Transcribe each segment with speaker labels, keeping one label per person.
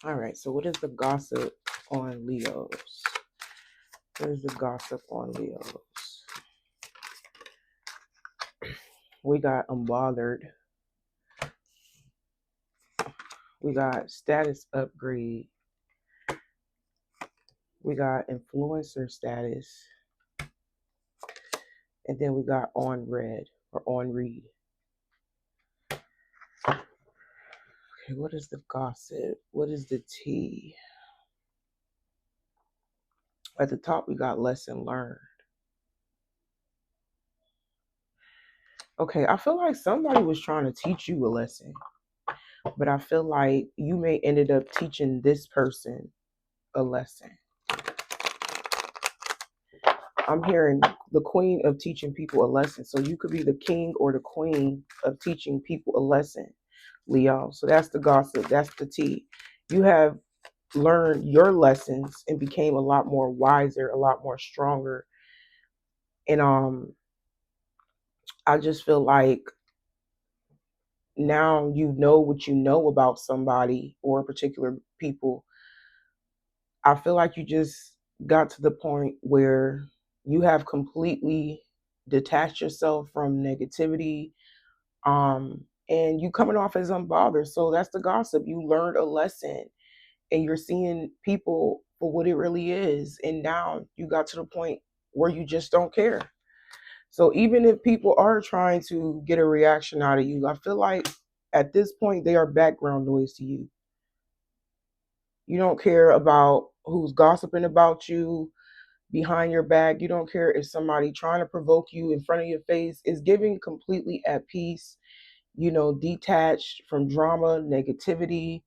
Speaker 1: All right, so what is the gossip on Leos? What is the gossip on Leos? We got unbothered. We got status upgrade. We got influencer status. And then we got on read or on read. Okay, what is the gossip? What is the tea? At the top, we got lesson learned. Okay, I feel like somebody was trying to teach you a lesson, but I feel like you may ended up teaching this person a lesson. I'm hearing the queen of teaching people a lesson. So you could be the king or the queen of teaching people a lesson, Leo. So that's the gossip. That's the tea. You have learned your lessons and became a lot more wiser, a lot more stronger. And I just feel like now you know what you know about somebody or particular people. I feel like you just got to the point where you have completely detached yourself from negativity, and you coming off as unbothered. So that's the gossip. You learned a lesson and you're seeing people for what it really is, and now you got to the point where you just don't care. So even if people are trying to get a reaction out of you, I feel like at this point they are background noise to you. You don't care about who's gossiping about you behind your back. You don't care if somebody trying to provoke you in front of your face is giving completely at peace, detached from drama, negativity,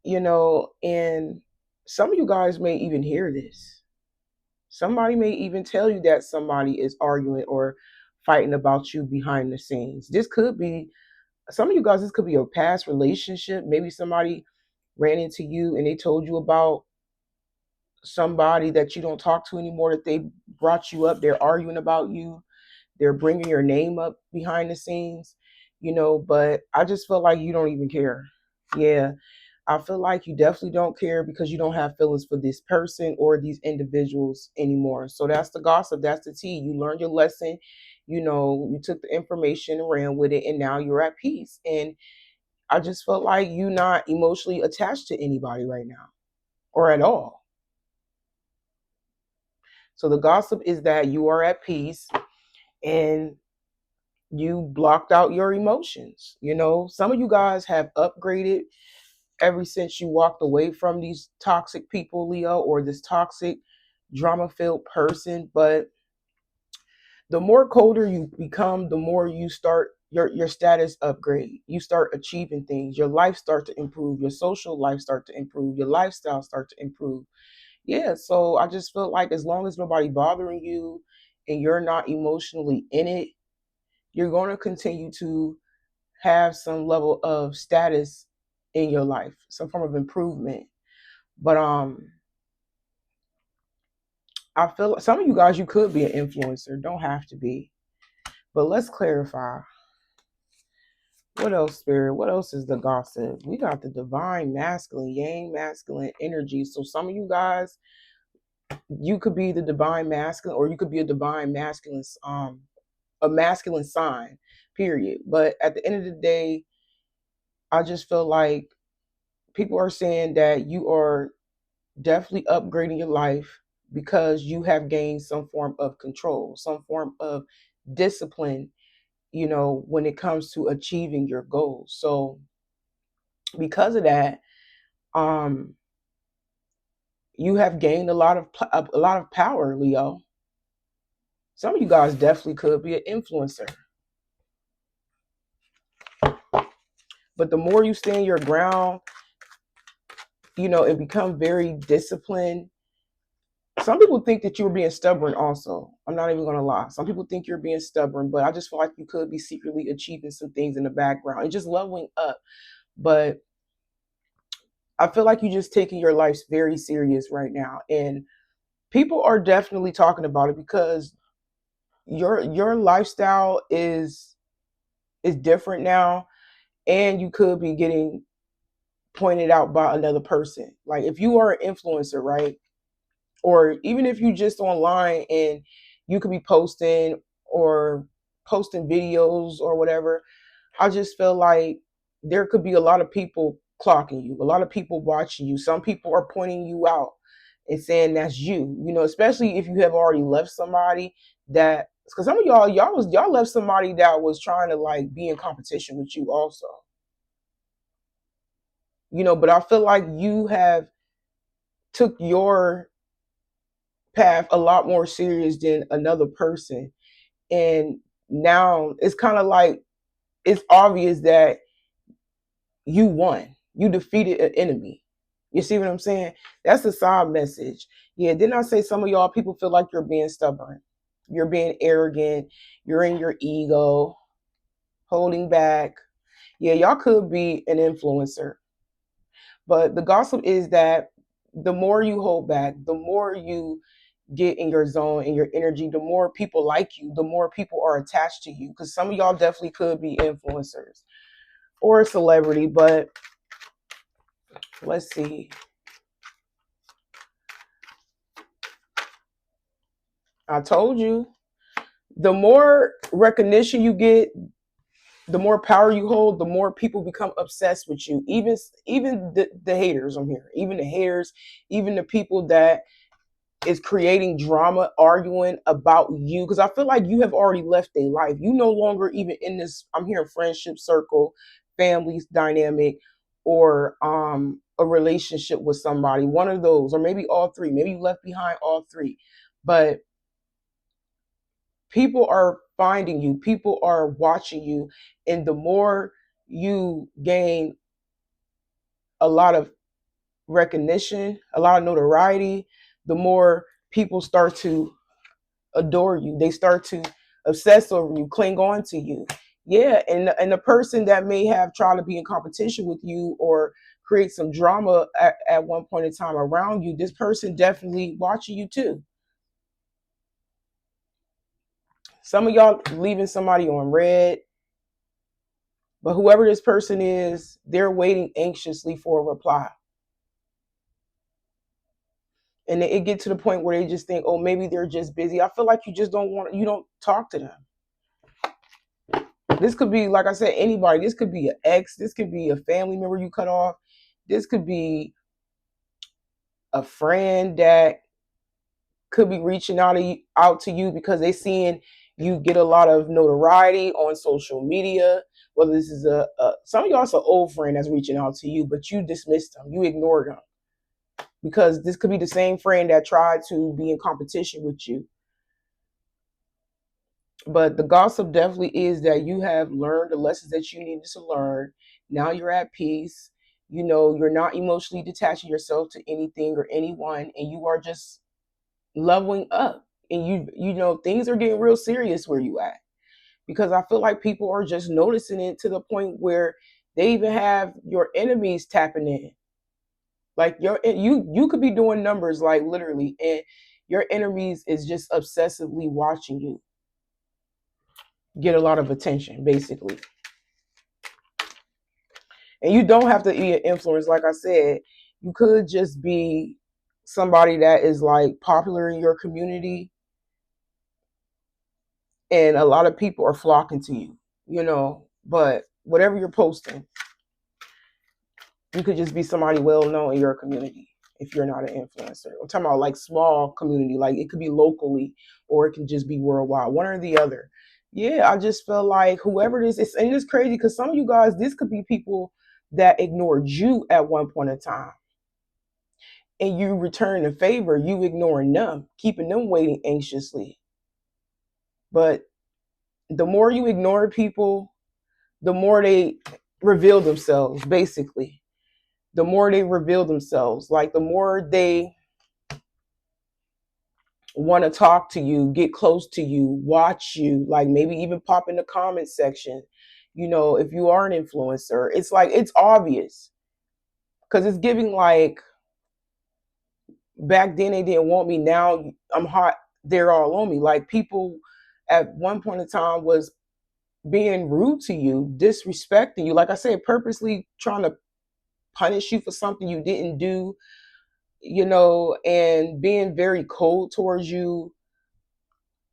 Speaker 1: and some of you guys may even hear this. Somebody may even tell you that somebody is arguing or fighting about you behind the scenes. This could be some of you guys, this could be a past relationship. Maybe somebody ran into you and they told you about somebody that you don't talk to anymore, that they brought you up, they're arguing about you, they're bringing your name up behind the scenes, but I just feel like you don't even care. Yeah, I feel like you definitely don't care because you don't have feelings for this person or these individuals anymore. So that's the gossip, that's the tea. You learned your lesson, you took the information and ran with it, and now you're at peace. And I just felt like you're not emotionally attached to anybody right now or at all. So the gossip is that you are at peace and you blocked out your emotions. Some of you guys have upgraded ever since you walked away from these toxic people, Leo, or this toxic drama filled person. But the more colder you become, the more you start your status upgrade. You start achieving things. Your life start to improve. Your social life start to improve. Your lifestyle start to improve. Yeah, so I just feel like as long as nobody bothering you and you're not emotionally in it, you're going to continue to have some level of status in your life, some form of improvement. But I feel like some of you guys, you could be an influencer, don't have to be. But let's clarify. What else, Spirit? What else is the gossip? We got the divine masculine, yang masculine energy. So some of you guys, you could be the divine masculine, or you could be a divine masculine, a masculine sign, period. But at the end of the day, I just feel like people are saying that you are definitely upgrading your life because you have gained some form of control, some form of discipline, when it comes to achieving your goals. So because of that, um, you have gained a lot of power, Leo. Some of you guys definitely could be an influencer. But the more you stand your ground, and become very disciplined. Some people think that you were being stubborn also. I'm not even going to lie. Some people think you're being stubborn, but I just feel like you could be secretly achieving some things in the background and just leveling up. But I feel like you're just taking your life very serious right now. And people are definitely talking about it because your lifestyle is different now, and you could be getting pointed out by another person. Like if you are an influencer, right? Or even if you just online and you could be posting or posting videos or whatever, I just feel like there could be a lot of people clocking you, a lot of people watching you. Some people are pointing you out and saying that's you, especially if you have already left somebody that, because some of y'all left somebody that was trying to like be in competition with you also. But I feel like you have took your path a lot more serious than another person. And now it's kind of like it's obvious that you won. You defeated an enemy. You see what I'm saying? That's the side message. Yeah, didn't I say some of y'all people feel like you're being stubborn? You're being arrogant. You're in your ego, holding back. Yeah, y'all could be an influencer. But the gossip is that the more you hold back, the more you get in your zone and your energy, the more people like you, the more people are attached to you. Because some of y'all definitely could be influencers or a celebrity, but let's see. I told you, the more recognition you get, the more power you hold, the more people become obsessed with you. Even the haters on here, even the haters, even the people that is creating drama, arguing about you. Because I feel like you have already left their life. You no longer even in this, I'm hearing friendship circle, families dynamic, or a relationship with somebody. One of those, or maybe all three. Maybe you left behind all three. But people are finding you, people are watching you, and the more you gain a lot of recognition, a lot of notoriety, the more people start to adore you. They start to obsess over you, cling on to you. Yeah, and the person that may have tried to be in competition with you or create some drama at one point in time around you, this person definitely watching you too. Some of y'all leaving somebody on red, but whoever this person is, they're waiting anxiously for a reply. And it get to the point where they just think, oh, maybe they're just busy. I feel like you don't talk to them. This could be, like I said, anybody. This could be an ex. This could be a family member you cut off. This could be a friend that could be reaching out to you because they seeing you get a lot of notoriety on social media. Whether this is some of y'all, it's an old friend that's reaching out to you, but you dismissed them, you ignored them, because this could be the same friend that tried to be in competition with you. But the gossip definitely is that you have learned the lessons that you needed to learn. Now you're at peace. You're not emotionally detaching yourself to anything or anyone, and you are just leveling up. And you know things are getting real serious where you at, because I feel like people are just noticing it to the point where they even have your enemies tapping in. Like you could be doing numbers like literally, and your enemies is just obsessively watching you get a lot of attention, basically. And you don't have to be an influence, like I said. You could just be somebody that is like popular in your community, and a lot of people are flocking to you. But whatever you're posting, you could just be somebody well known in your community if you're not an influencer. I'm talking about like small community, like it could be locally or it can just be worldwide, one or the other. Yeah, I just feel like whoever this is, and it's crazy because some of you guys, this could be people that ignored you at one point in time, and you return the favor, you ignoring them, keeping them waiting anxiously. But the more you ignore people, the more they reveal themselves, basically. The more they reveal themselves, like the more they want to talk to you, get close to you, watch you, like maybe even pop in the comment section. If you are an influencer, it's like it's obvious because it's giving like back then they didn't want me, now I'm hot, they're all on me. Like people at one point in time was being rude to you, disrespecting you, like I said, purposely trying to punish you for something you didn't do, you know, and being very cold towards you,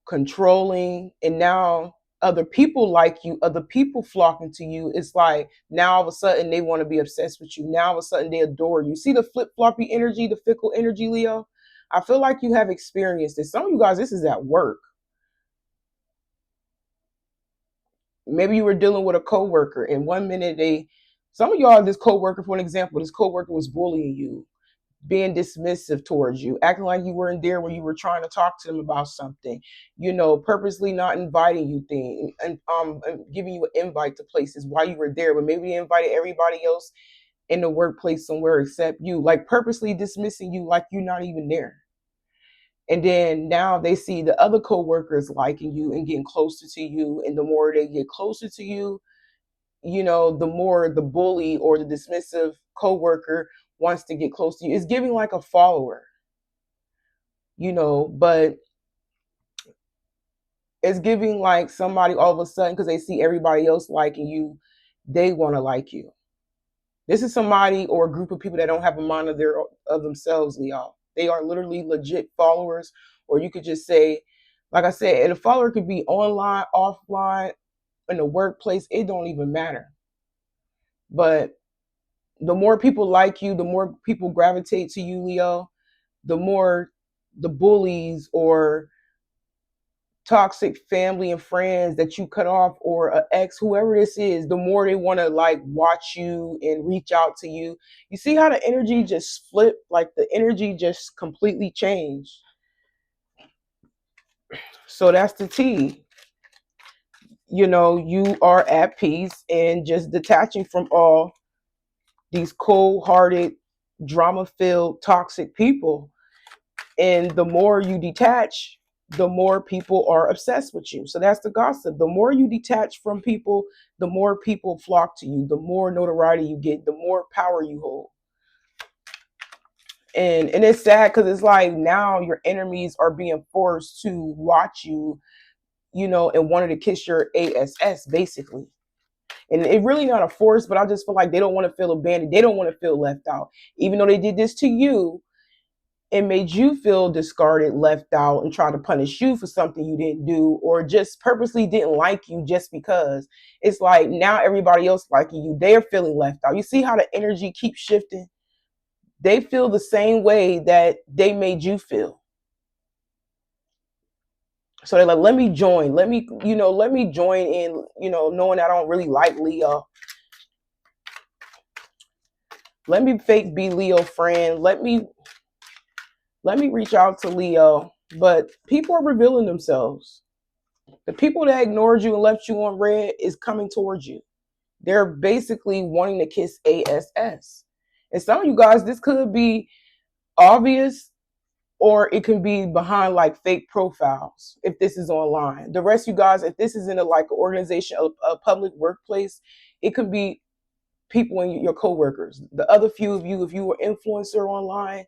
Speaker 1: controlling, and now other people like you, other people flocking to you. It's like now all of a sudden they want to be obsessed with you. Now all of a sudden they adore you. See the flip floppy energy, the fickle energy, Leo? I feel like you have experienced this. Some of you guys, this is at work. Maybe you were dealing with a coworker, and one minute some of y'all, this coworker, for an example, this coworker was bullying you, being dismissive towards you, acting like you weren't there when you were trying to talk to them about something, you know, purposely not inviting you things, and giving you an invite to places while you were there, but maybe they invited everybody else in the workplace somewhere except you, like purposely dismissing you like you're not even there. And then now they see the other coworkers liking you and getting closer to you, and the more they get closer to you, you know, the more the bully or the dismissive coworker wants to get close to you. It's giving like a follower, you know, but it's giving like somebody all of a sudden, because they see everybody else liking you, they want to like you. This is somebody or a group of people that don't have a mind of themselves, Leo. They are literally legit followers, or you could just say, like I said, and a follower could be online, offline, in the workplace. It don't even matter. But the more people like you, the more people gravitate to you, Leo, the more the bullies or toxic family and friends that you cut off, or an ex, whoever this is, the more they want to like watch you and reach out to you. You see how the energy just flipped? Like the energy just completely changed. So that's the T. You know, you are at peace and just detaching from all these cold-hearted, drama-filled, toxic people. And the more you detach, the more people are obsessed with you. So that's the gossip. The more you detach from people, the more people flock to you, the more notoriety you get, the more power you hold. And it's sad because it's like now your enemies are being forced to watch you, you know, and wanted to kiss your ass basically. And it really not a force, but I just feel like they don't want to feel abandoned. They don't want to feel left out. Even though they did this to you, it made you feel discarded, left out, and try to punish you for something you didn't do, or just purposely didn't like you just because. It's like now everybody else liking you, they're feeling left out. You see how the energy keeps shifting? They feel the same way that they made you feel. So they're like, let me join. Let me, you know, let me join in, you know, knowing I don't really like Leo. Let me fake be Leo friend. Let me reach out to Leo. But people are revealing themselves. The people that ignored you and left you on red is coming towards you. They're basically wanting to kiss ass. And some of you guys, this could be obvious, or it can be behind like fake profiles if this is online. The rest of you guys, if this is in a like organization, a public workplace, it could be people in your coworkers. The other few of you, if you were influencer online,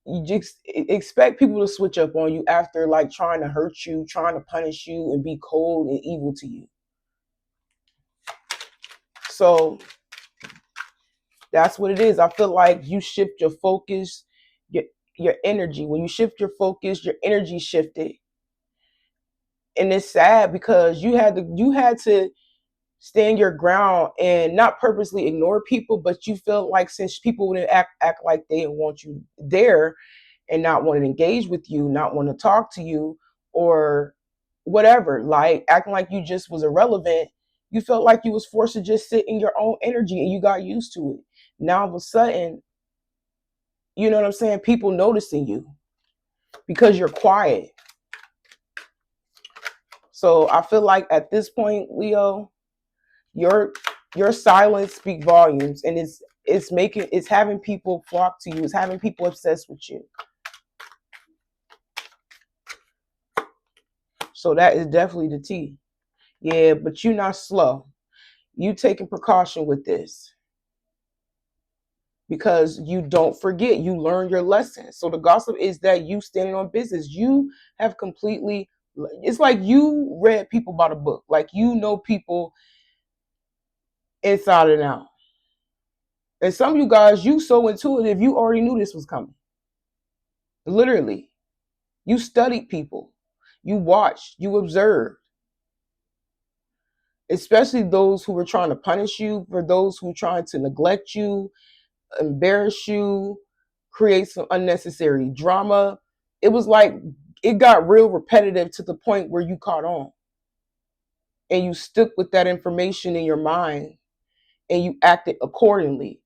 Speaker 1: you just expect people to switch up on you after like trying to hurt you, trying to punish you, and be cold and evil to you. So that's what it is. I feel like you shift your focus, your energy. When you shift your focus, your energy shifted. And it's sad because you had to stand your ground and not purposely ignore people, but you felt like since people wouldn't act like they didn't want you there, and not want to engage with you, not want to talk to you, or whatever, like acting like you just was irrelevant, you felt like you was forced to just sit in your own energy, and you got used to it. Now all of a sudden, you know what I'm saying, people noticing you because you're quiet. So I feel like at this point, Leo, your silence speak volumes, and it's having people flock to you, it's having people obsessed with you. So that is definitely the T. Yeah, but you're not slow. You taking precaution with this because you don't forget. You learn your lesson. So the gossip is that you standing on business. You have completely. It's like you read people by the book. Like you know people inside and out. And some of you guys, you so intuitive, you already knew this was coming. Literally. You studied people. You watched. You observed. Especially those who were trying to punish you, for those who were trying to neglect you, embarrass you, create some unnecessary drama. It was like it got real repetitive to the point where you caught on and you stuck with that information in your mind and you acted accordingly.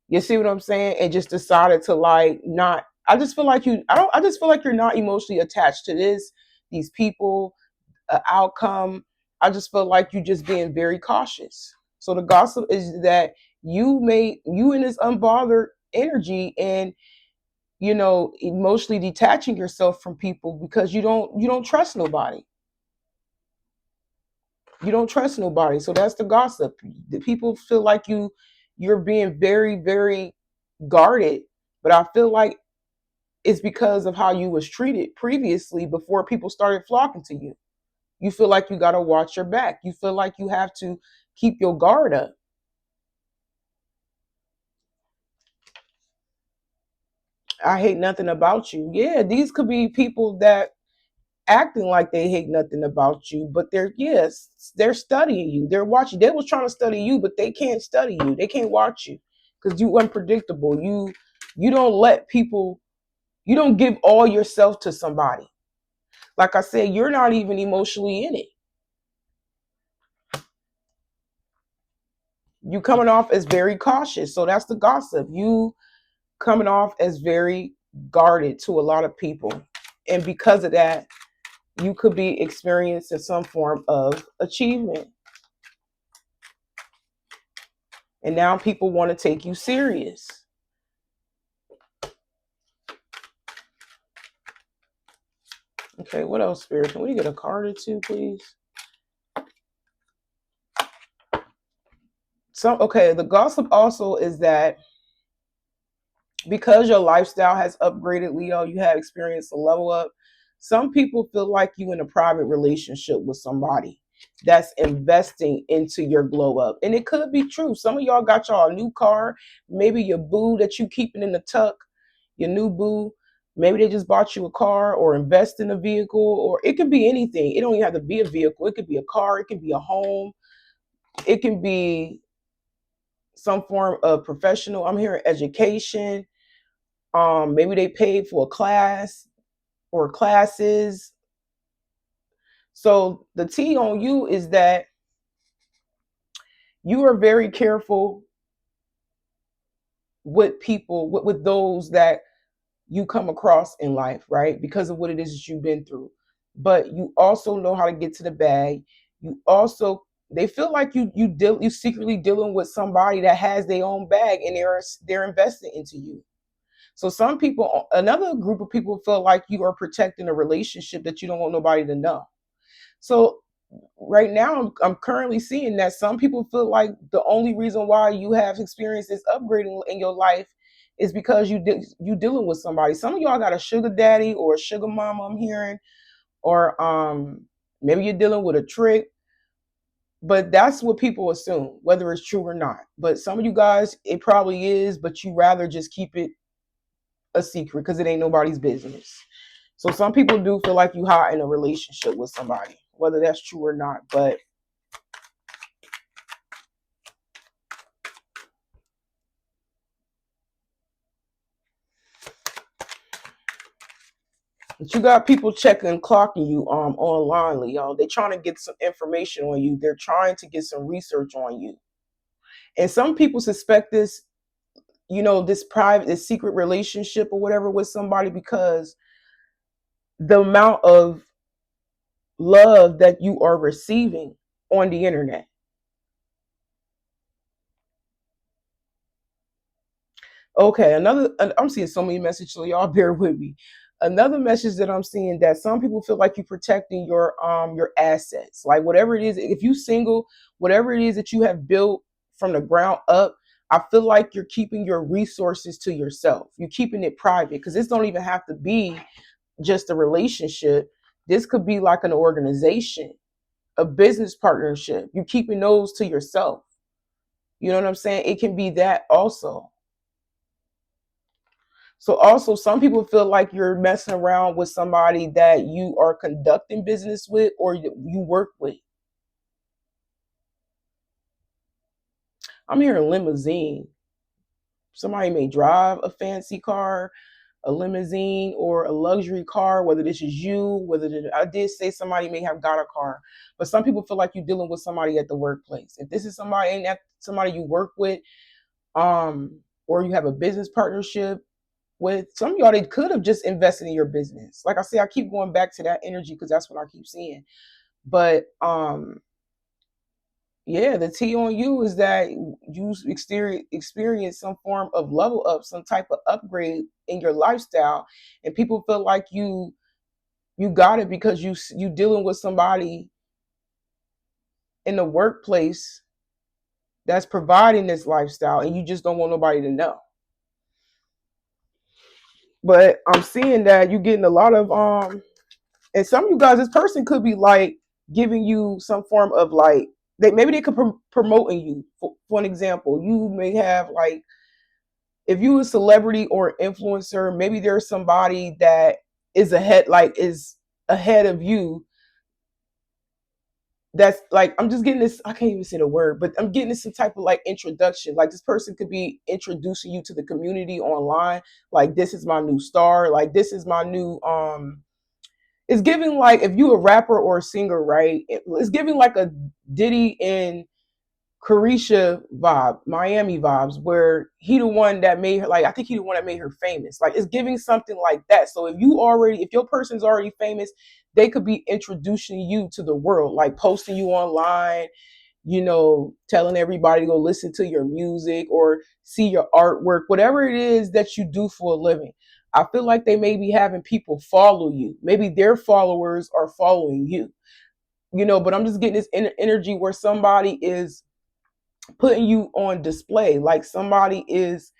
Speaker 1: You see what I'm saying? And just decided to like not. I just feel like you. I don't. I just feel like you're not emotionally attached to these people, outcome. I just feel like you just being very cautious. So the gossip is that you in this unbothered energy and emotionally detaching yourself from people because you don't trust nobody. You don't trust nobody. So that's the gossip. The people feel like you're being very, very guarded. But I feel like it's because of how you was treated previously before people started flocking to you. You feel like you gotta watch your back. You feel like you have to keep your guard up. I hate nothing about you. Yeah, these could be people that acting like they hate nothing about you, but they're studying you. They're watching. They was trying to study you, but they can't study you. They can't watch you because you unpredictable. You don't let people. You don't give all yourself to somebody. Like I said, you're not even emotionally in it. You coming off as very cautious. So that's the gossip. You coming off as very guarded to a lot of people. And because of that, you could be experiencing some form of achievement. And now people want to take you serious. Okay, what else, Spirit? Can we get a card or two, please? The gossip also is that because your lifestyle has upgraded, Leo, you have experienced a level up. Some people feel like you in a private relationship with somebody that's investing into your glow up. And it could be true. Some of y'all got y'all a new car, maybe your boo that you keeping in the tuck, your new boo. Maybe they just bought you a car or invest in a vehicle, or it could be anything. It don't even have to be a vehicle. It could be a car. It could be a home. It can be some form of professional. I'm hearing education. Maybe they paid for a class or classes. So the T on you is that you are very careful with people, with those that you come across in life, right? Because of what it is that you've been through. But you also know how to get to the bag. You also they feel like you secretly dealing with somebody that has their own bag and they're investing into you. So some people, another group of people feel like you are protecting a relationship that you don't want nobody to know. So right now, I'm currently seeing that some people feel like the only reason why you have experienced this upgrading in your life is because you dealing with somebody. Some of y'all got a sugar daddy or a sugar mama, I'm hearing, or maybe you're dealing with a trick. But that's what people assume, whether it's true or not. But some of you guys, it probably is, but you rather just keep it a secret because it ain't nobody's business. So some people do feel like you hot in a relationship with somebody, whether that's true or not. But you got people checking and clocking you online, y'all. They're trying to get some information on you. They're trying to get some research on you. And some people suspect this, this secret relationship or whatever with somebody because the amount of love that you are receiving on the internet. Okay, I'm seeing so many messages, so y'all bear with me. Another message that I'm seeing that some people feel like you're protecting your assets. Like whatever it is, if you single, whatever it is that you have built from the ground up, I feel like you're keeping your resources to yourself. You're keeping it private because this don't even have to be just a relationship. This could be like an organization, a business partnership. You're keeping those to yourself. You know what I'm saying? It can be that also. So also some people feel like you're messing around with somebody that you are conducting business with or you work with. I'm hearing limousine. Somebody may drive a fancy car, a limousine, or a luxury car, whether this is you, I did say somebody may have got a car, but some people feel like you're dealing with somebody at the workplace. If this is somebody, ain't that somebody you work with, or you have a business partnership with, some of y'all, they could have just invested in your business. Like I say, I keep going back to that energy because that's what I keep seeing. But yeah, the T on you is that you experience some form of level up, some type of upgrade in your lifestyle, and people feel like you got it because you dealing with somebody in the workplace that's providing this lifestyle, and you just don't want nobody to know. But I'm seeing that you're getting a lot of and some of you guys, this person could be like giving you some form of like maybe they could promoting you. For an example, you may have like, if you a celebrity or influencer, maybe there's somebody that is ahead of you. That's like, I'm just getting this, I can't even say the word, but I'm getting this some type of like introduction. Like this person could be introducing you to the community online. Like, this is my new star. Like, this is my new it's giving like, if you a rapper or a singer, right? It's giving like a Diddy and Carisha vibe, Miami vibes, where he the one that made her, like, I think he the one that made her famous. Like, it's giving something like that. So if your person's already famous, they could be introducing you to the world, like posting you online, telling everybody to go listen to your music or see your artwork, whatever it is that you do for a living. I feel like they may be having people follow you. Maybe their followers are following you, but I'm just getting this energy where somebody is putting you on display, like somebody is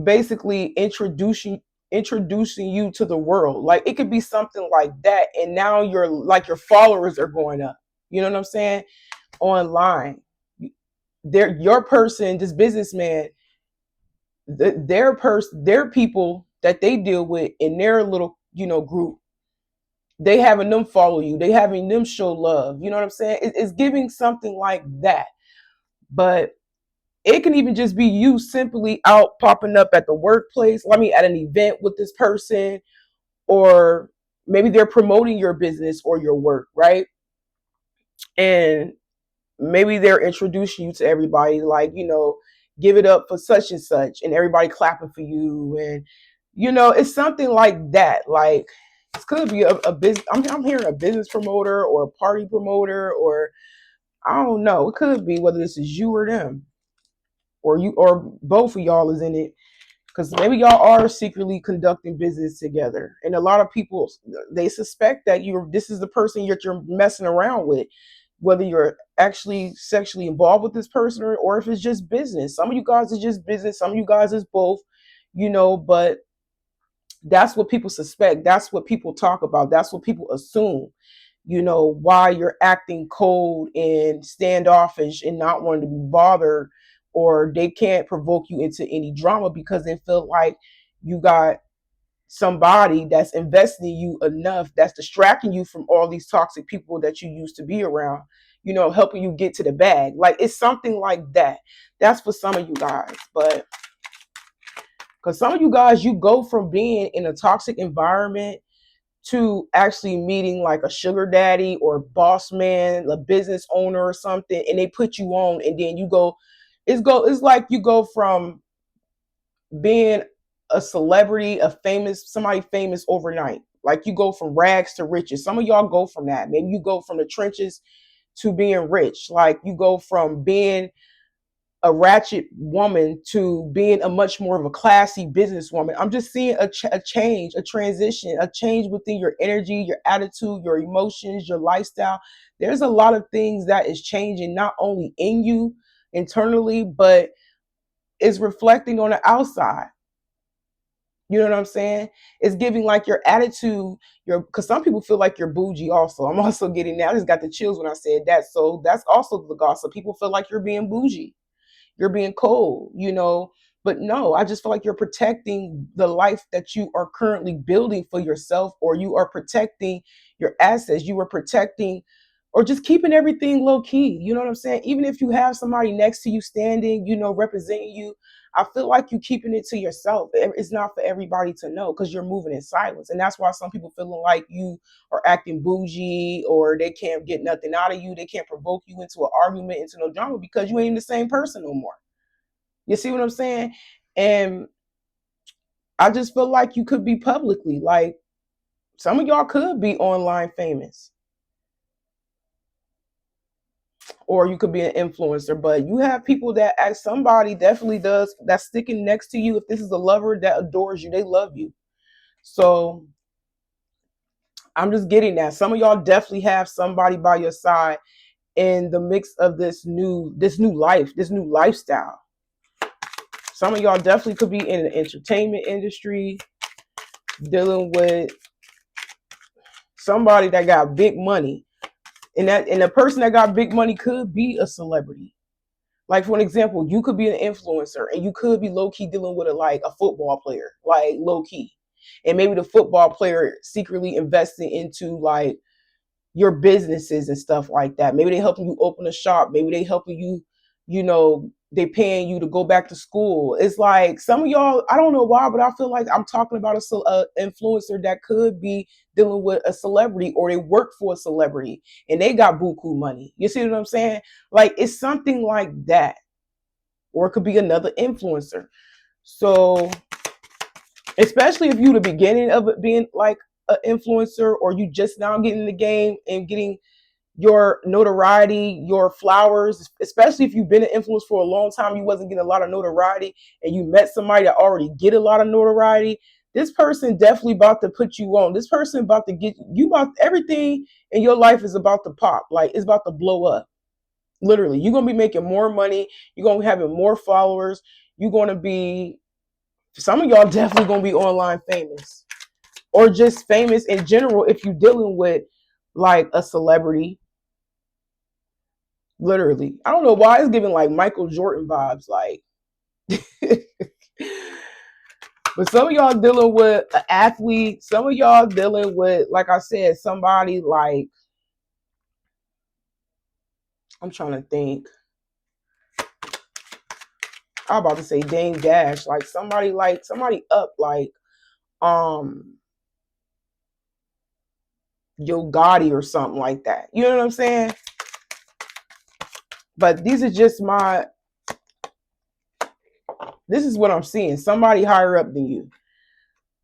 Speaker 1: basically introducing you to the world. Like, it could be something like that, and now your followers are going up. You know what I'm saying? Online, your person, this businessman, their people that they deal with in their little group, they having them follow you, they having them show love. You know what I'm saying? It's giving something like that. But it can even just be you simply out popping up at the workplace. I mean, at an event with this person, or maybe they're promoting your business or your work, right? And maybe they're introducing you to everybody, like, give it up for such and such, and everybody clapping for you. And, it's something like that. Like, this could be a business. I'm hearing a business promoter or a party promoter, or I don't know. It could be whether this is you or them, or you, or both of y'all is in it, because maybe y'all are secretly conducting business together, and a lot of people, they suspect that this is the person you're messing around with, whether you're actually sexually involved with this person, or if it's just business. Some of you guys is just business, some of you guys is both, but that's what people suspect, that's what people talk about, that's what people assume, why you're acting cold and standoffish and not wanting to be bothered, or they can't provoke you into any drama because they feel like you got somebody that's investing in you enough, that's distracting you from all these toxic people that you used to be around, helping you get to the bag. Like, it's something like that. That's for some of you guys. But because some of you guys, you go from being in a toxic environment to actually meeting like a sugar daddy or boss man, a business owner or something, and they put you on, and then it's like you go from being a celebrity, somebody famous overnight. Like, you go from rags to riches. Some of y'all go from that. Maybe you go from the trenches to being rich. Like, you go from being a ratchet woman to being a much more of a classy businesswoman. I'm just seeing a change, a transition, a change within your energy, your attitude, your emotions, your lifestyle. There's a lot of things that is changing, not only in you internally, but is reflecting on the outside. You know what I'm saying? It's giving like your attitude, because some people feel like you're bougie also. I'm also getting that. I just got the chills when I said that. So that's also the gossip. People feel like you're being bougie, you're being cold, but no, I just feel like you're protecting the life that you are currently building for yourself, or you are protecting your assets, you are protecting, or just keeping everything low key. You know what I'm saying? Even if you have somebody next to you standing, representing you, I feel like you keeping it to yourself. It's not for everybody to know, because you're moving in silence. And that's why some people feeling like you are acting bougie, or they can't get nothing out of you. They can't provoke you into an argument, into no drama, because you ain't the same person no more. You see what I'm saying? And I just feel like you could be publicly, like some of y'all could be online famous, or you could be an influencer, but you have people that, as somebody definitely does, that's sticking next to you. If this is a lover that adores you, they love you. So I'm just getting that. Some of y'all definitely have somebody by your side in the mix of this new life, this new lifestyle. Some of y'all definitely could be in the entertainment industry, dealing with somebody that got big money. And the person that got big money could be a celebrity. Like, for an example, you could be an influencer and you could be low key dealing with a football player, like low key. And maybe the football player secretly investing into like your businesses and stuff like that. Maybe they helping you open a shop. Maybe they helping you, they paying you to go back to school. It's like some of y'all, I don't know why, but I feel like I'm talking about a influencer that could be dealing with a celebrity, or they work for a celebrity and they got buku money. You see what I'm saying? Like, it's something like that. Or it could be another influencer. So, especially if you the beginning of it being like an influencer, or you just now getting in the game and getting your notoriety, your flowers, especially if you've been an influencer for a long time, you wasn't getting a lot of notoriety, and you met somebody that already get a lot of notoriety. This person definitely about to put you on. This person about to get you, about everything in your life is about to pop. Like, it's about to blow up. Literally, you're gonna be making more money. You're gonna be having more followers. You're gonna be, some of y'all definitely gonna be online famous, or just famous in general if you're dealing with like a celebrity. Literally, I don't know why it's giving like Michael Jordan vibes, like. But some of y'all dealing with an athlete. Some of y'all dealing with, like I said, somebody like, I'm trying to think. I'm about to say Dame Dash, like somebody up like Yo Gotti or something like that. You know what I'm saying? But this is what I'm seeing. Somebody higher up than you.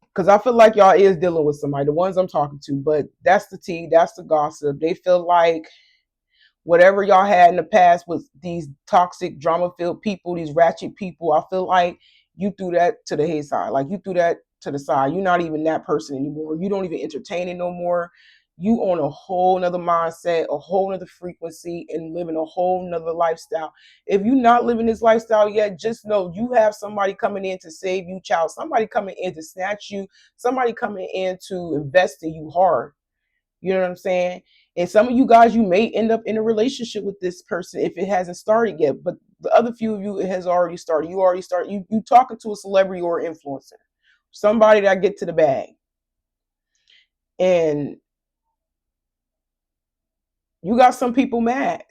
Speaker 1: Because I feel like y'all is dealing with somebody, the ones I'm talking to, but that's the tea, that's the gossip. They feel like whatever y'all had in the past was these toxic, drama-filled people, these ratchet people. I feel like you threw that to the side. Like, you threw that to the side. You're not even that person anymore. You don't even entertain it no more. You on a whole nother mindset, a whole nother frequency, and living a whole nother lifestyle. If you're not living this lifestyle yet, just know you have somebody coming in to save you, child. Somebody coming in to snatch you. Somebody coming in to invest in you hard. You know what I'm saying? And some of you guys, you may end up in a relationship with this person if it hasn't started yet. But the other few of you, it has already started. You already started. You talking to a celebrity or influencer, somebody that get to the bag. And you got some people mad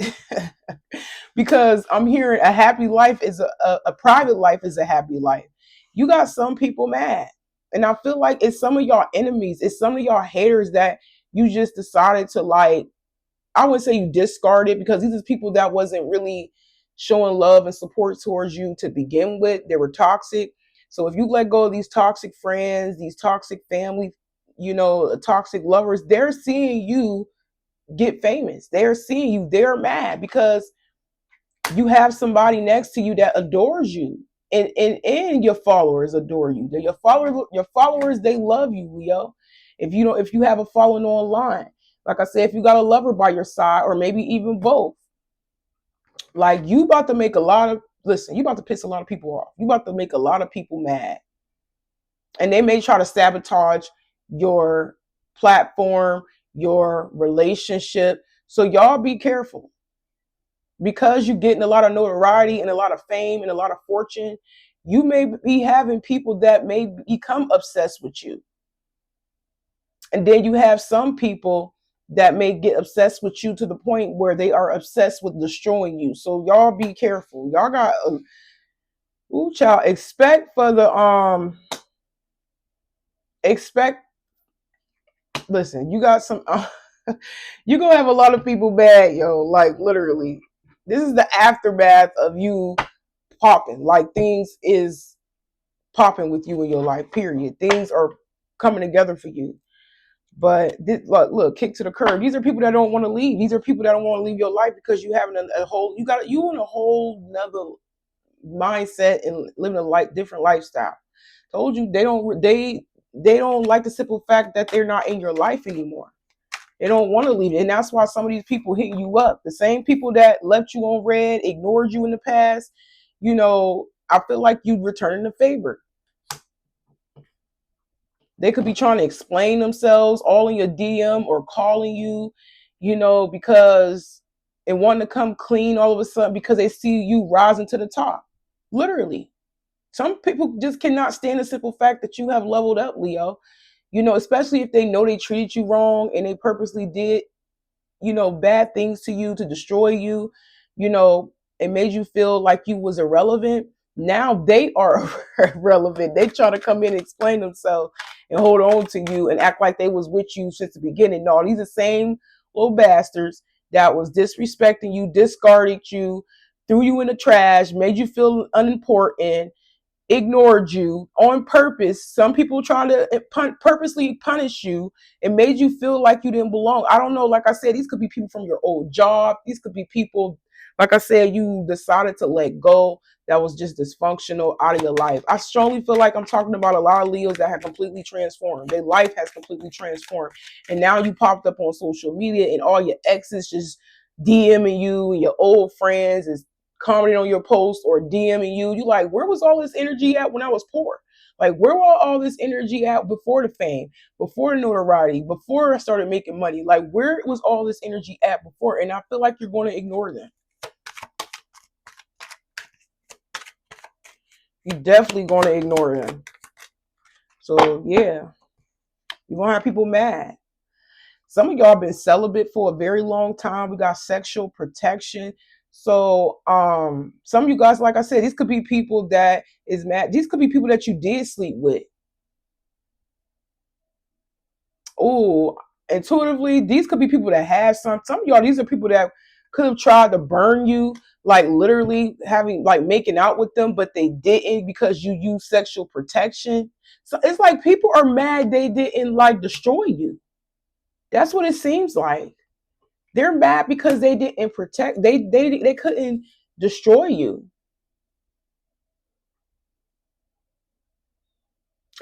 Speaker 1: because I'm hearing a happy life is a private life is a happy life. You got some people mad. And I feel like it's some of y'all enemies. It's some of y'all haters that you just decided to, like, I wouldn't say you discarded, because these are people that wasn't really showing love and support towards you to begin with. They were toxic. So if you let go of these toxic friends, these toxic family, toxic lovers, they're seeing you get famous. They're seeing you. They're mad because you have somebody next to you that adores you. And your followers adore you. Your followers, they love you, Leo. If you have a following online, like I said, if you got a lover by your side, or maybe even both, like, you about to make a lot of, listen, you about to piss a lot of people off. You about to make a lot of people mad. And they may try to sabotage your platform, your relationship. So y'all be careful, because you're getting a lot of notoriety and a lot of fame and a lot of fortune. You may be having people that may become obsessed with you. And then you have some people that may get obsessed with you to the point where they are obsessed with destroying you. So y'all be careful. Y'all got ooh, child, expect listen, you got some you're gonna have a lot of people bad, yo. Like literally. This is the aftermath of you popping. Like things is popping with you in your life, period. Things are coming together for you. But this, look, kick to the curb. These are people that don't want to leave. These are people that don't want to leave your life because you having a whole, you in a whole nother mindset and living a different lifestyle. Told you they don't like the simple fact that they're not in your life anymore. They don't want to leave it. And that's why some of these people hitting you up. The same people that left you on red, ignored you in the past, I feel like you returning the favor. They could be trying to explain themselves all in your DM or calling you, because they want to come clean all of a sudden because they see you rising to the top. Literally. Some people just cannot stand the simple fact that you have leveled up, Leo. Especially if they know they treated you wrong and they purposely did, bad things to you to destroy you, it made you feel like you was irrelevant. Now they are relevant. They try to come in and explain themselves and hold on to you and act like they was with you since the beginning. No, these are the same little bastards that was disrespecting you, discarded you, threw you in the trash, made you feel unimportant, ignored you on purpose. Some people try to purposely punish you and made you feel like you didn't belong. I don't know. Like I said, these could be people from your old job. These could be people, like I said, you decided to let go that was just dysfunctional out of your life. I strongly feel like I'm talking about a lot of Leos that have completely transformed. Their life has completely transformed. And now you popped up on social media and all your exes just DMing you and your old friends is commenting on your post or DMing you. You like, where was all this energy at when I was poor? Like, where was all this energy at before the fame, before the notoriety, before I started making money? Like, where was all this energy at before? And I feel like you're going to ignore them. You're definitely going to ignore them. So, yeah, you're going to have people mad. Some of y'all been celibate for a very long time. We got sexual protection. So some of you guys, like I said, these could be people that is mad. These could be people that you did sleep with. Oh, intuitively, these could be people that have some of y'all, these are people that could have tried to burn you, like literally having like making out with them, but they didn't because you use sexual protection. So it's like people are mad they didn't like destroy you. That's what it seems like. They're mad because they didn't protect. They couldn't destroy you.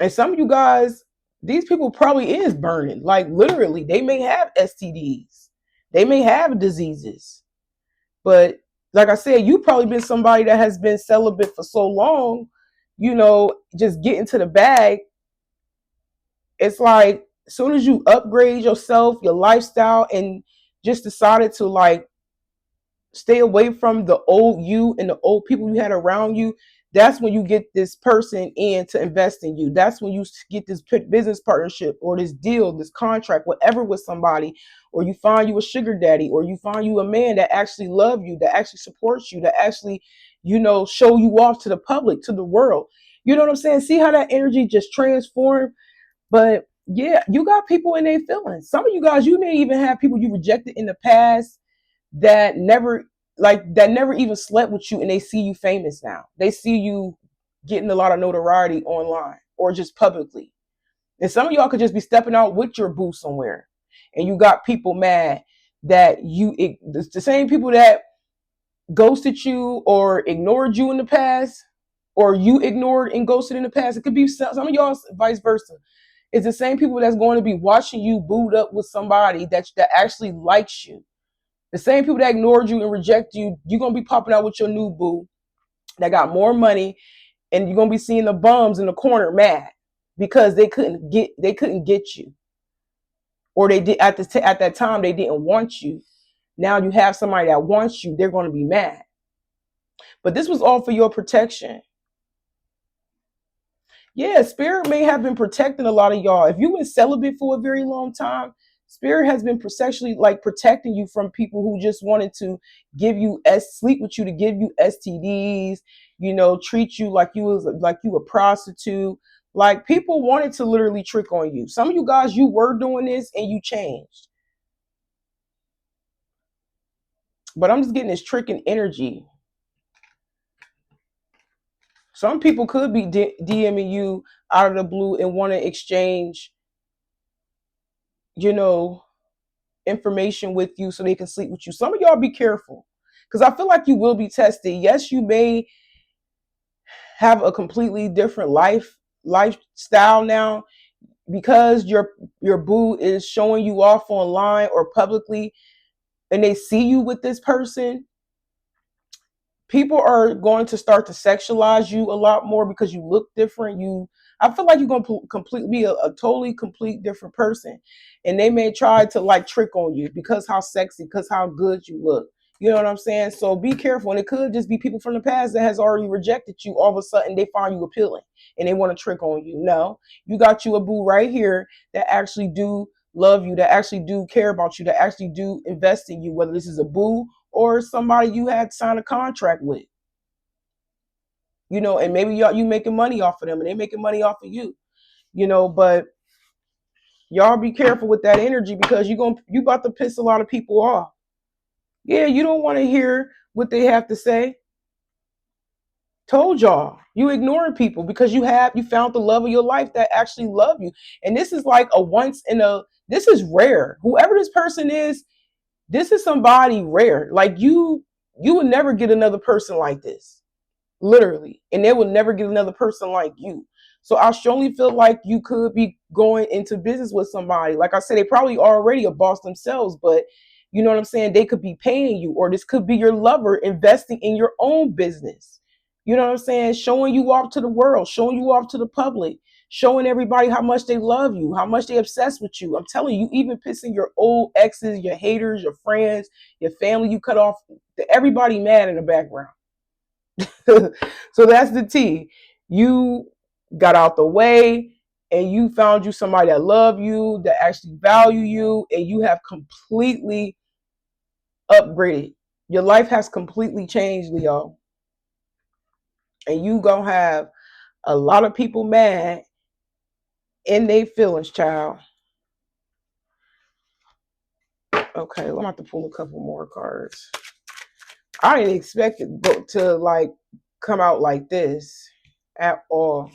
Speaker 1: And some of you guys, these people probably is burning. Like literally, they may have STDs. They may have diseases. But like I said, you probably been somebody that has been celibate for so long, just getting to the bag. It's like as soon as you upgrade yourself, your lifestyle, and just decided to like stay away from the old you and the old people you had around you, that's when you get this person in to invest in you. That's when you get this business partnership or this deal, this contract, whatever with somebody, or you find you a sugar daddy, or you find you a man that actually love you, that actually supports you, that actually, show you off to the public, to the world. You know what I'm saying? See how that energy just transformed? But yeah, you got people in their feelings. Some of you guys, you may even have people you rejected in the past that never even slept with you, and they see you famous now. They see you getting a lot of notoriety online or just publicly. And some of y'all could just be stepping out with your boo somewhere, and you got people mad that the same people that ghosted you or ignored you in the past, or you ignored and ghosted in the past. It could be some of y'all vice versa. It's the same people that's going to be watching you booed up with somebody that actually likes you. The same people that ignored you and reject you, you're going to be popping out with your new boo that got more money, and you're going to be seeing the bums in the corner mad. because they couldn't get you, or they did at that time they didn't want you. Now you have somebody that wants you, they're going to be mad. But this was all for your protection. Yeah, Spirit may have been protecting a lot of y'all. If you've been celibate for a very long time, Spirit has been sexually like protecting you from people who just wanted to give you sleep with you to give you STDs, treat you like you a prostitute. Like, people wanted to literally trick on you. Some of you guys, you were doing this and you changed. But I'm just getting this tricking energy. Some people could be DMing you out of the blue and want to exchange, information with you so they can sleep with you. Some of y'all be careful, because I feel like you will be tested. Yes, you may have a completely different lifestyle now, because your boo is showing you off online or publicly, and they see you with this person. People are going to start to sexualize you a lot more because you look different. I feel like you're going to completely be a totally complete different person. And they may try to like trick on you because how sexy, because how good you look. You know what I'm saying? So be careful. And it could just be people from the past that has already rejected you. All of a sudden they find you appealing and they want to trick on you. No, you got you a boo right here that actually do love you, that actually do care about you, that actually do invest in you, whether this is a boo or somebody you had signed a contract with. And maybe you making money off of them and they making money off of you. But y'all be careful with that energy, because you about to piss a lot of people off. Yeah, you don't want to hear what they have to say. Told y'all, you ignoring people because you found the love of your life that actually love you. And this is like this is rare. Whoever this person is, this is somebody rare. Like you would never get another person like this, literally. And they will never get another person like you. So I strongly feel like you could be going into business with somebody. Like I said, they probably already a boss themselves, but you know what I'm saying? They could be paying you, or this could be your lover investing in your own business. You know what I'm saying? Showing you off to the world, showing you off to the public, showing everybody how much they love you, how much they obsessed with you. I'm telling you, even pissing your old exes, your haters, your friends, your family you cut off, everybody mad in the background. So that's the T. You got out the way and you found you somebody that love you, that actually value you, and you have completely upgraded. Your life has completely changed, Leo. And you gonna have a lot of people mad in their feelings, child. Okay, I'm about to pull a couple more cards. I didn't expect it to like come out like this at all.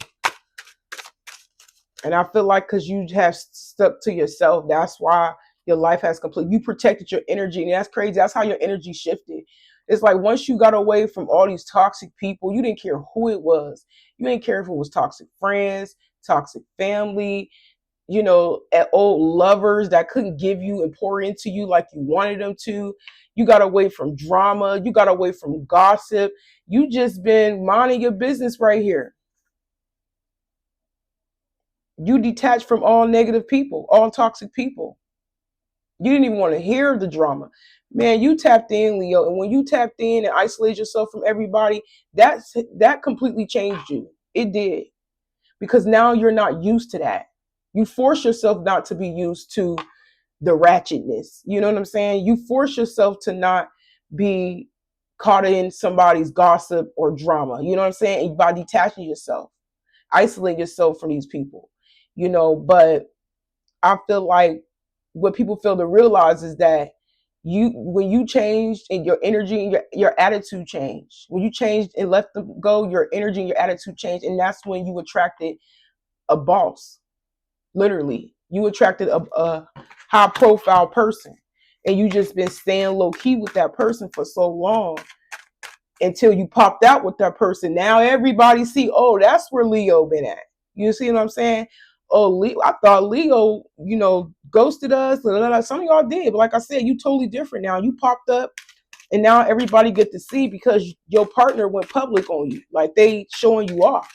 Speaker 1: And I feel like because you have stuck to yourself, that's why your life has you protected your energy. And that's crazy. That's how your energy shifted. It's like once you got away from all these toxic people, you didn't care who it was. You didn't care if it was toxic friends, toxic family, old lovers that couldn't give you and pour into you like you wanted them to. You got away from drama. You got away from gossip. You just been minding your business right here. You detached from all negative people, all toxic people. You didn't even want to hear the drama. Man, you tapped in, Leo. And when you tapped in and isolated yourself from everybody, that completely changed you. It did. Because now you're not used to that. You force yourself not to be used to the ratchetness. You know what I'm saying? You force yourself to not be caught in somebody's gossip or drama. You know what I'm saying? And by detaching yourself, isolate yourself from these people. But I feel like what people fail to realize is that when you changed and your energy and your attitude changed, when you changed and let them go, your energy and your attitude changed. And that's when you attracted a boss. Literally, you attracted a high profile person, and you just been staying low key with that person for so long until you popped out with that person. Now everybody see, oh, that's where Leo been at. You see what I'm saying? Oh, Leo, I thought Leo, ghosted us. Some of y'all did, but like I said, you totally different now. You popped up, and now everybody get to see because your partner went public on you, like they showing you off.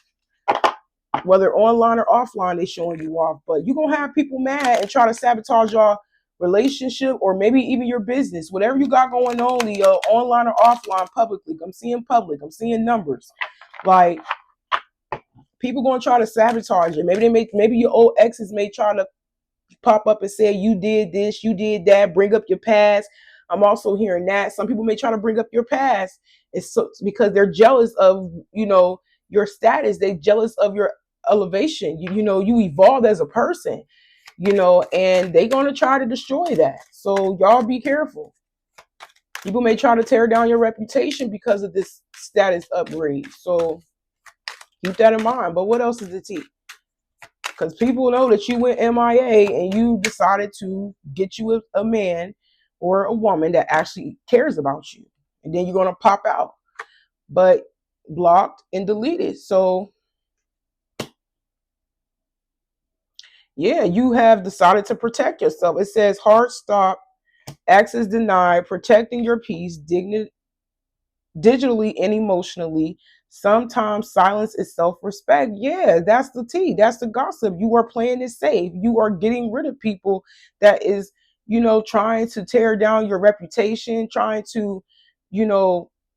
Speaker 1: Whether online or offline, they showing you off. But you're gonna have people mad and try to sabotage your relationship or maybe even your business. Whatever you got going on, Leo, online or offline, publicly. I'm seeing public. I'm seeing numbers. Like, people gonna try to sabotage it. Maybe your old exes may try to pop up and say you did this, you did that, bring up your past. I'm also hearing that some people may try to bring up your past. It's because they're jealous of, your status. They jealous of your elevation. You evolved as a person, and they gonna try to destroy that. So y'all be careful. People may try to tear down your reputation because of this status upgrade. So keep that in mind. But what else is the tea? Because people know that you went MIA and you decided to get you a man or a woman that actually cares about you. And then you're going to pop out. But blocked and deleted. So, yeah, you have decided to protect yourself. It says hard stop, access denied, protecting your peace, digitally and emotionally. Sometimes silence is self-respect. Yeah, that's the tea. That's the gossip. You are playing it safe. You are getting rid of people that is, trying to tear down your reputation, trying to,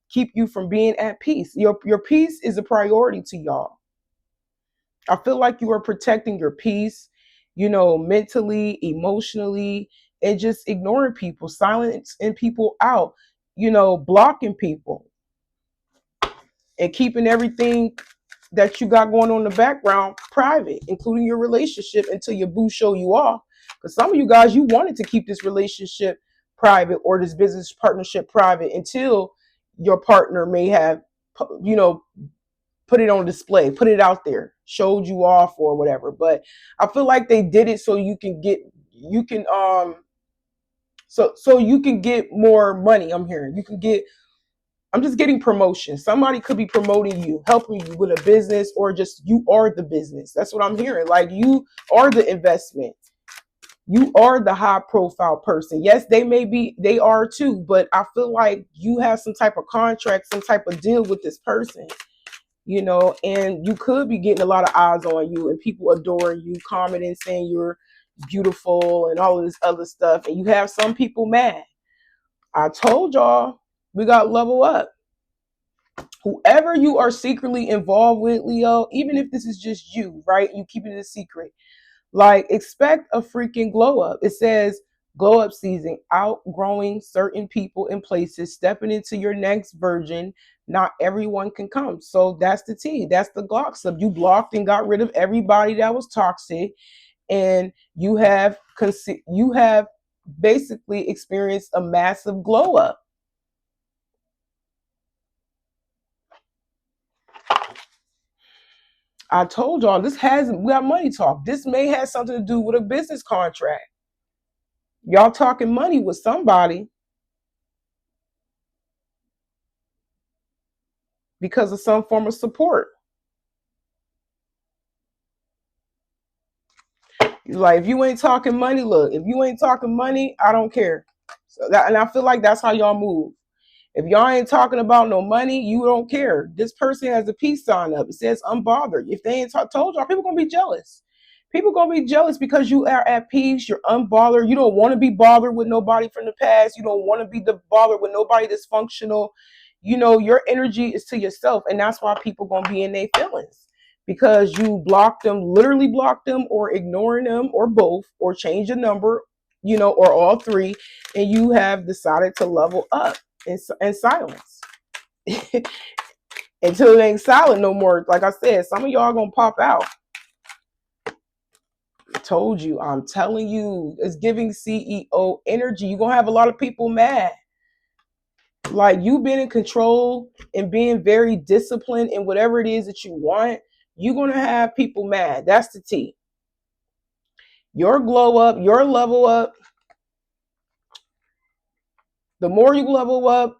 Speaker 1: keep you from being at peace. Your peace is a priority to y'all. I feel like you are protecting your peace, mentally, emotionally, and just ignoring people, silencing people out, blocking people and keeping everything that you got going on in the background private, including your relationship, until your boo show you off. Because some of you guys, you wanted to keep this relationship private or this business partnership private until your partner may have, put it on display, put it out there, showed you off or whatever. But I feel like they did it so you can get more money. I'm just getting promotion. Somebody could be promoting you, helping you with a business, or just you are the business. That's what I'm hearing. Like, you are the investment. You are the high profile person. Yes, they are too, but I feel like you have some type of contract, some type of deal with this person, and you could be getting a lot of eyes on you and people adoring you, commenting, saying you're beautiful and all of this other stuff. And you have some people mad. I told y'all, we got level up. Whoever you are secretly involved with, Leo, even if this is just you, right? You keep it a secret. Like, expect a freaking glow up. It says glow up season, outgrowing certain people and places, stepping into your next version. Not everyone can come. So that's the tea. That's the Glock sub. You blocked and got rid of everybody that was toxic, and you have basically experienced a massive glow up. I told y'all, we got money talk. This may have something to do with a business contract. Y'all talking money with somebody because of some form of support. Like, if you ain't talking money, look, if you ain't talking money, I don't care. And I feel like that's how y'all move. If y'all ain't talking about no money, you don't care. This person has a peace sign up. It says unbothered. If they ain't told y'all, people gonna be jealous. People gonna be jealous because you are at peace. You're unbothered. You don't want to be bothered with nobody from the past. You don't want to be bothered with nobody dysfunctional. Your energy is to yourself, and that's why people gonna be in their feelings, because you literally block them, or ignoring them, or both, or change the number, or all three, and you have decided to level up in silence until it ain't silent no more. Like I said, some of y'all gonna pop out. Told you, I'm telling you, it's giving CEO energy. You're gonna have a lot of people mad. Like, you being in control and being very disciplined in whatever it is that you want, you're gonna have people mad. That's the tea. Your glow up, your level up. The more you level up,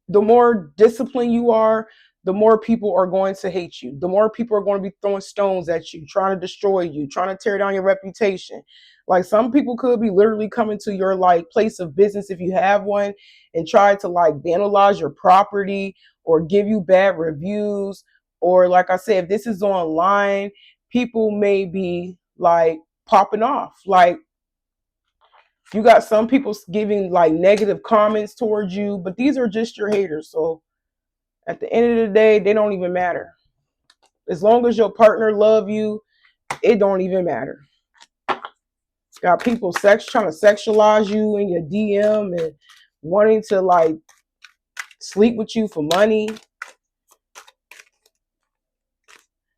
Speaker 1: the more disciplined you are, the more people are going to hate you. The more people are going to be throwing stones at you, trying to destroy you, trying to tear down your reputation. Like, some people could be literally coming to your place of business, if you have one, and try to vandalize your property or give you bad reviews Or like I said, if this is online, people may be like popping off. Like you got some people giving like negative comments towards you, but these are just your haters. So at the end of the day, they don't even matter. As long as your partner love you, it don't even matter. Got people trying to sexualize you in your DM and wanting to like sleep with you for money.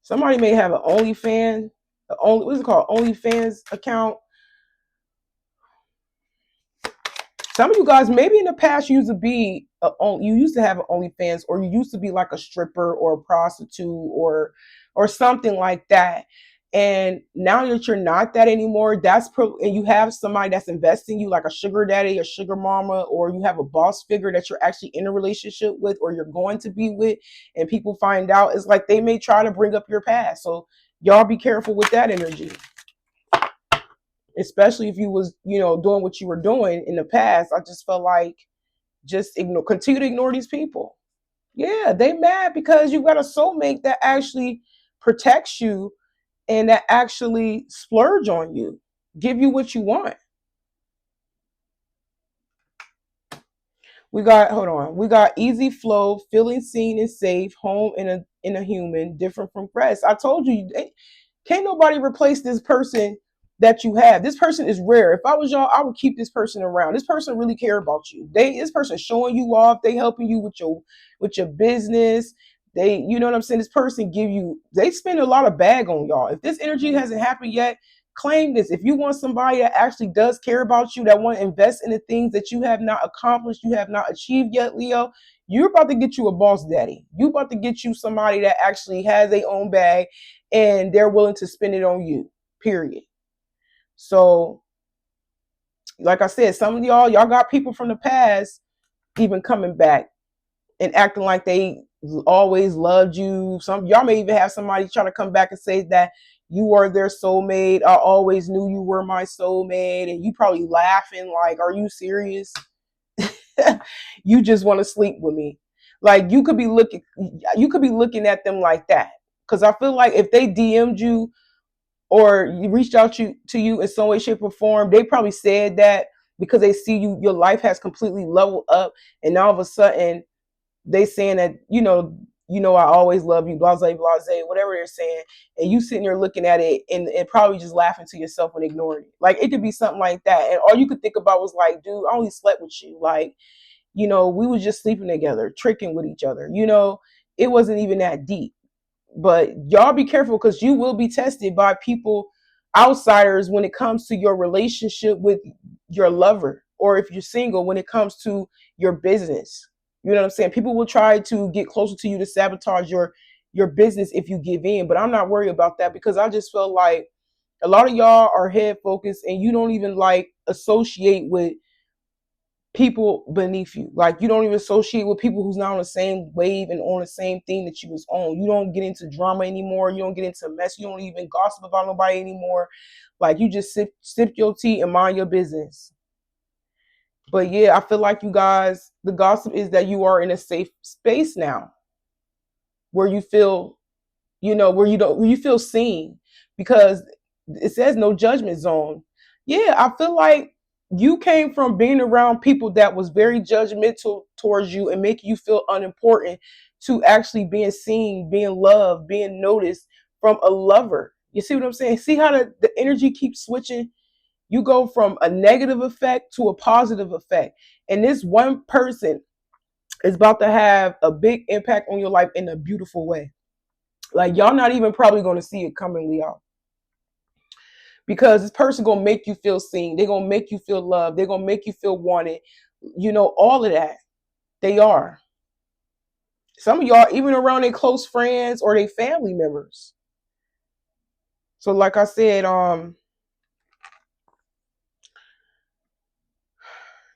Speaker 1: Somebody may have an OnlyFans, what's it called? OnlyFans account. Some of you guys, maybe in the past, you used to have an OnlyFans, or you used to be like a stripper or a prostitute or something like that. And now that you're not that anymore, and you have somebody that's investing you, like a sugar daddy, a sugar mama, or you have a boss figure that you're actually in a relationship with, or you're going to be with, and people find out, it's like they may try to bring up your past. So y'all be careful with that energy, especially if you was, doing what you were doing in the past. I just felt like just continue to ignore these people. Yeah, they mad because you got a soulmate that actually protects you and that actually splurge on you, give you what you want. We got easy flow, feeling seen and safe, home in a human, different from press. I told you, can't nobody replace this person that you have. This person is rare. If I was y'all, I would keep this person around. This person really care about you. This person showing you off. They helping you with your business. You know what I'm saying? This person they spend a lot of bag on y'all. If this energy hasn't happened yet, claim this. If you want somebody that actually does care about you, that want to invest in the things that you have not accomplished, you have not achieved yet, Leo, you're about to get you a boss daddy. You about to get you somebody that actually has their own bag and they're willing to spend it on you, period. So, like I said, some of y'all got people from the past even coming back and acting like they always loved you. Some y'all may even have somebody trying to come back and say that you are their soulmate. I always knew you were my soulmate. And you probably laughing like, are you serious? You just want to sleep with me. Like you could be looking at them like that. Because I feel like if they DM'd you or you reached out to you in some way, shape, or form, they probably said that because they see your life has completely leveled up, and all of a sudden they saying that, I always love you, blase, blase, whatever they're saying, and you sitting there looking at it and probably just laughing to yourself and ignoring it. Like it could be something like that. And all you could think about was like, dude, I only slept with you. Like, we was just sleeping together, tricking with each other. It wasn't even that deep. But y'all be careful because you will be tested by people, outsiders, when it comes to your relationship with your lover, or if you're single, when it comes to your business. You know what I'm saying? People will try to get closer to you to sabotage your business if you give in. But I'm not worried about that because I just feel like a lot of y'all are head focused and you don't even like associate with people beneath you. Like you don't even associate with people who's not on the same wave and on the same thing that you was on. You don't get into drama anymore. You don't get into mess. You don't even gossip about nobody anymore. Like you just sip your tea and mind your business. But yeah, I feel like you guys, the gossip is that you are in a safe space now where you feel, where you feel seen, because it says no judgment zone. Yeah, I feel like you came from being around people that was very judgmental towards you and making you feel unimportant to actually being seen, being loved, being noticed from a lover. You see what I'm saying? See how the energy keeps switching? You go from a negative effect to a positive effect. And this one person is about to have a big impact on your life in a beautiful way. Like y'all not even probably going to see it coming, Leo. Because this person gonna make you feel seen. They're gonna make you feel loved. They're gonna make you feel wanted. All of that. They are. Some of y'all even around their close friends or their family members. So like I said,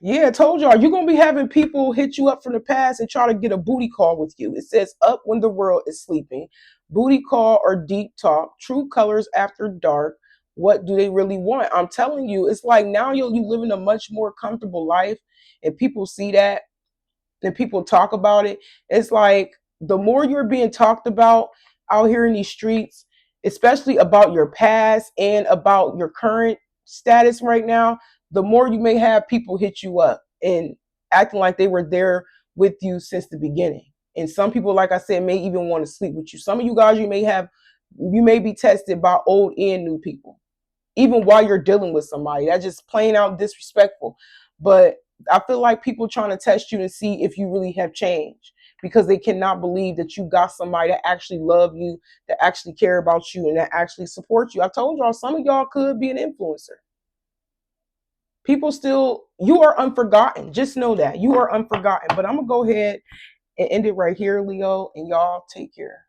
Speaker 1: yeah, I told y'all, you're going to be having people hit you up from the past and try to get a booty call with you. It says up when the world is sleeping. Booty call or deep talk. True colors after dark. What do they really want? I'm telling you, it's like now you living a much more comfortable life and people see that and people talk about it. It's like the more you're being talked about out here in these streets, especially about your past and about your current status right now, the more you may have people hit you up and acting like they were there with you since the beginning. And some people, like I said, may even want to sleep with you. Some of you guys, you may be tested by old and new people, even while you're dealing with somebody. That's just plain out disrespectful. But I feel like people trying to test you to see if you really have changed, because they cannot believe that you got somebody that actually love you, that actually care about you, and that actually support you. I told y'all, some of y'all could be an influencer. People still, you are unforgotten. Just know that you are unforgotten. But I'm gonna go ahead and end it right here, Leo, and y'all take care.